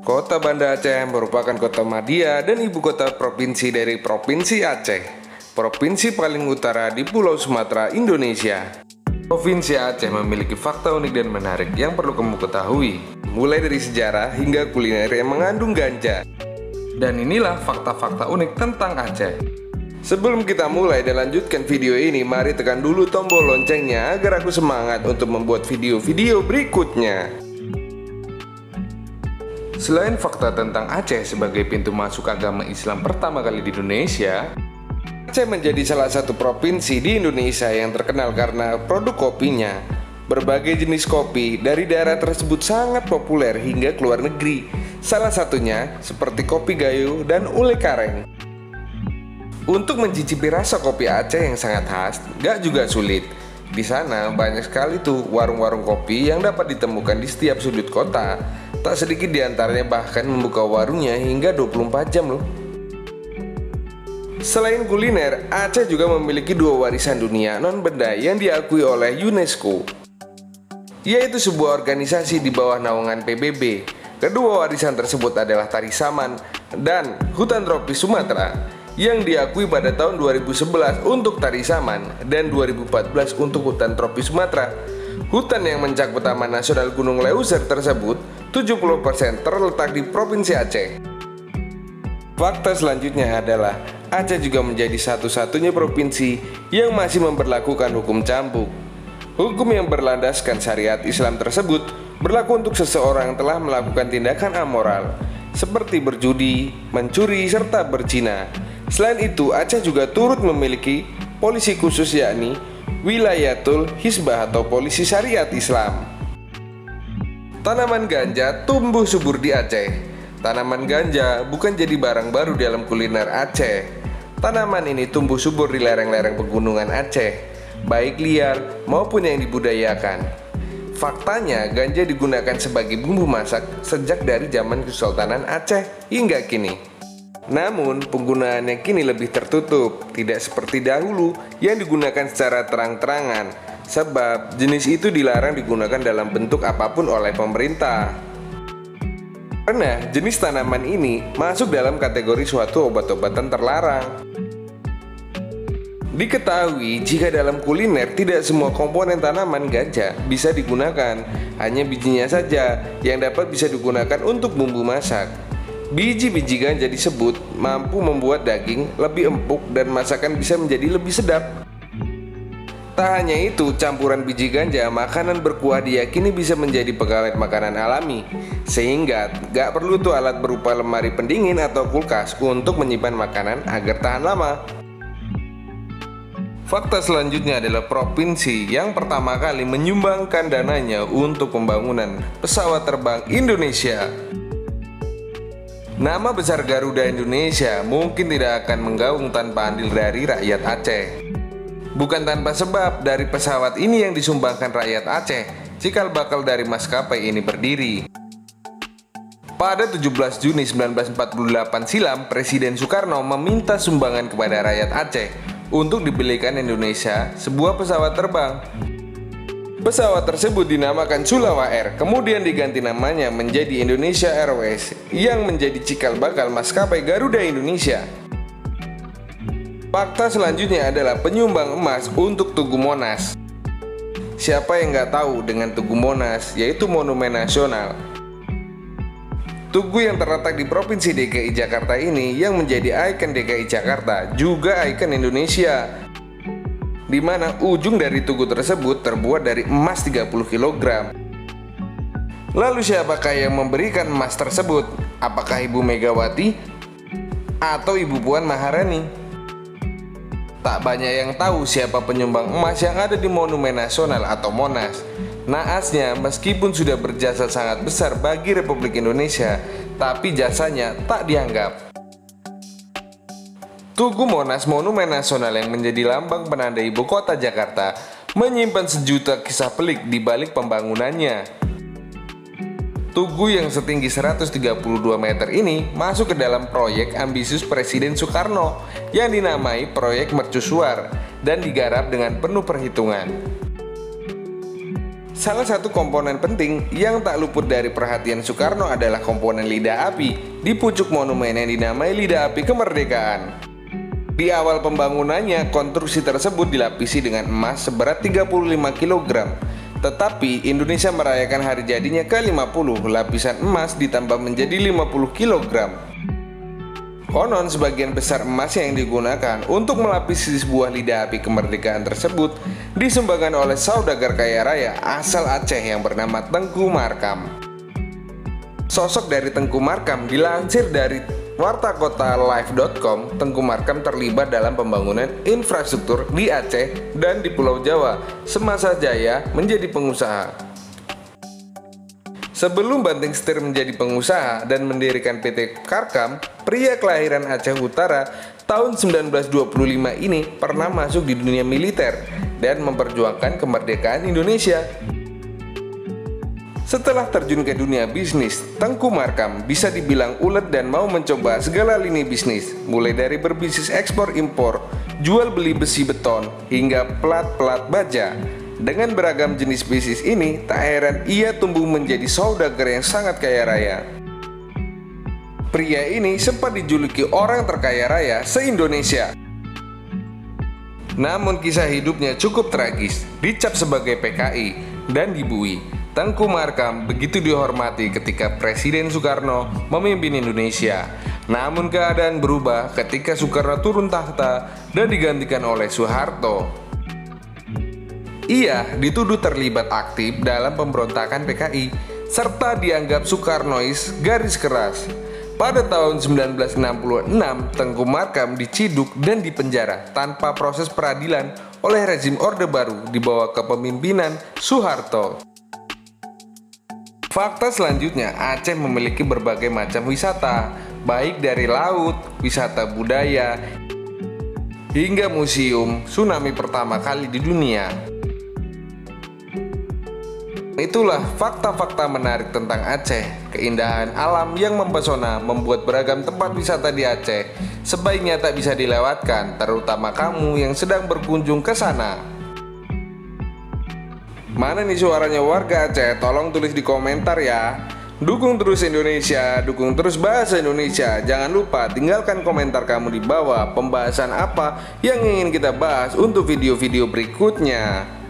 Kota Banda Aceh merupakan kota madya dan ibu kota provinsi dari Provinsi Aceh, provinsi paling utara di Pulau Sumatera, Indonesia. Provinsi Aceh memiliki fakta unik dan menarik yang perlu kamu ketahui, mulai dari sejarah hingga kuliner yang mengandung ganja. Dan inilah fakta-fakta unik tentang Aceh. Sebelum kita mulai dan lanjutkan video ini, mari tekan dulu tombol loncengnya agar aku semangat untuk membuat video-video berikutnya. Selain fakta tentang Aceh sebagai pintu masuk agama Islam pertama kali di Indonesia, Aceh menjadi salah satu provinsi di Indonesia yang terkenal karena produk kopinya. Berbagai jenis kopi dari daerah tersebut sangat populer hingga ke luar negeri. Salah satunya seperti kopi Gayo dan ule kareng. Untuk mencicipi rasa kopi Aceh yang sangat khas, gak juga sulit. Di sana banyak sekali tuh warung-warung kopi yang dapat ditemukan di setiap sudut kota. Tak sedikit diantaranya bahkan membuka warungnya hingga 24 jam loh. Selain kuliner, Aceh juga memiliki dua warisan dunia non-benda yang diakui oleh UNESCO, yaitu sebuah organisasi di bawah naungan PBB. Kedua warisan tersebut adalah Tari Saman dan Hutan Tropis Sumatera, yang diakui pada tahun 2011 untuk Tari Saman dan 2014 untuk Hutan Tropis Sumatera. Hutan yang mencakup Taman Nasional Gunung Leuser tersebut 70% terletak di Provinsi Aceh. Fakta selanjutnya adalah Aceh juga menjadi satu-satunya provinsi yang masih memberlakukan hukum cambuk. Hukum yang berlandaskan syariat Islam tersebut berlaku untuk seseorang yang telah melakukan tindakan amoral seperti berjudi, mencuri, serta berzina. Selain itu, Aceh juga turut memiliki polisi khusus, yakni Wilayatul Hisbah atau polisi syariat Islam. Tanaman ganja tumbuh subur di Aceh. Tanaman ganja bukan jadi barang baru dalam kuliner Aceh. Tanaman ini tumbuh subur di lereng-lereng pegunungan Aceh, baik liar maupun yang dibudayakan. Faktanya, ganja digunakan sebagai bumbu masak sejak dari zaman Kesultanan Aceh hingga kini. Namun, penggunaannya kini lebih tertutup, tidak seperti dahulu yang digunakan secara terang-terangan, sebab jenis itu dilarang digunakan dalam bentuk apapun oleh pemerintah. Karena jenis tanaman ini masuk dalam kategori suatu obat-obatan terlarang. Diketahui jika dalam kuliner tidak semua komponen tanaman ganja bisa digunakan, hanya bijinya saja yang dapat bisa digunakan untuk bumbu masak. Biji-biji ganja disebut mampu membuat daging lebih empuk dan masakan bisa menjadi lebih sedap. Tak hanya itu, campuran biji ganja makanan berkuah diyakini bisa menjadi pengawet makanan alami, sehingga gak perlu tuh alat berupa lemari pendingin atau kulkas untuk menyimpan makanan agar tahan lama. Fakta selanjutnya adalah provinsi yang pertama kali menyumbangkan dananya untuk pembangunan pesawat terbang Indonesia. Nama besar Garuda Indonesia mungkin tidak akan menggaung tanpa andil dari rakyat Aceh. Bukan tanpa sebab dari pesawat ini yang disumbangkan rakyat Aceh, cikal bakal dari maskapai ini berdiri. Pada 17 Juni 1948 silam, Presiden Soekarno meminta sumbangan kepada rakyat Aceh untuk dibelikan Indonesia sebuah pesawat terbang. Pesawat tersebut dinamakan Sulawa Air, kemudian diganti namanya menjadi Indonesia Airways yang menjadi cikal bakal maskapai Garuda Indonesia. Fakta selanjutnya adalah penyumbang emas untuk Tugu Monas. Siapa yang nggak tahu dengan Tugu Monas, yaitu monumen nasional. Tugu yang terletak di Provinsi DKI Jakarta ini yang menjadi ikon DKI Jakarta, juga ikon Indonesia, di mana ujung dari tugu tersebut terbuat dari emas 30 kg. Lalu siapakah yang memberikan emas tersebut? Apakah Ibu Megawati atau Ibu Puan Maharani? Tak banyak yang tahu siapa penyumbang emas yang ada di Monumen Nasional atau Monas. Naasnya, meskipun sudah berjasa sangat besar bagi Republik Indonesia, tapi jasanya tak dianggap. Tugu Monas, monumen nasional yang menjadi lambang penanda ibu kota Jakarta, menyimpan sejuta kisah pelik di balik pembangunannya. Tugu yang setinggi 132 meter ini masuk ke dalam proyek ambisius Presiden Soekarno yang dinamai Proyek Mercusuar dan digarap dengan penuh perhitungan. Salah satu komponen penting yang tak luput dari perhatian Soekarno adalah komponen lidah api di pucuk monumen yang dinamai Lidah Api Kemerdekaan. Di awal pembangunannya, konstruksi tersebut dilapisi dengan emas seberat 35 kg. Tetapi Indonesia merayakan hari jadinya ke-50, lapisan emas ditambah menjadi 50 kg. Konon sebagian besar emas yang digunakan untuk melapisi sebuah lidah api kemerdekaan tersebut disumbangkan oleh saudagar kaya raya asal Aceh yang bernama Tengku Markam. Sosok dari Tengku Markam dilansir dari wartakotalive.com. Tengku Markam terlibat dalam pembangunan infrastruktur di Aceh dan di Pulau Jawa semasa Jaya menjadi pengusaha. Sebelum Banting Setir menjadi pengusaha dan mendirikan PT Karkam, pria kelahiran Aceh Utara tahun 1925 ini pernah masuk di dunia militer dan memperjuangkan kemerdekaan Indonesia. Setelah terjun ke dunia bisnis, Tengku Markam bisa dibilang ulet dan mau mencoba segala lini bisnis, mulai dari berbisnis ekspor-impor, jual beli besi beton, hingga plat-plat baja. Dengan beragam jenis bisnis ini, tak heran ia tumbuh menjadi saudagar yang sangat kaya raya. Pria ini sempat dijuluki orang terkaya raya se-Indonesia. Namun kisah hidupnya cukup tragis, dicap sebagai PKI dan dibui. Tengku Markam begitu dihormati ketika Presiden Soekarno memimpin Indonesia. Namun keadaan berubah ketika Soekarno turun tahta dan digantikan oleh Soeharto. Ia dituduh terlibat aktif dalam pemberontakan PKI serta dianggap Soekarnois garis keras. Pada tahun 1966, Tengku Markam diciduk dan dipenjara tanpa proses peradilan oleh rezim Orde Baru di bawah kepemimpinan Soeharto. Fakta selanjutnya, Aceh memiliki berbagai macam wisata, baik dari laut, wisata budaya, hingga museum tsunami pertama kali di dunia. Itulah fakta-fakta menarik tentang Aceh. Keindahan alam yang mempesona membuat beragam tempat wisata di Aceh sebaiknya tak bisa dilewatkan, terutama kamu yang sedang berkunjung ke sana. Mana nih suaranya warga Aceh? Tolong tulis di komentar ya. Dukung terus Indonesia, dukung terus bahasa Indonesia. Jangan lupa tinggalkan komentar kamu di bawah. Pembahasan apa yang ingin kita bahas untuk video-video berikutnya.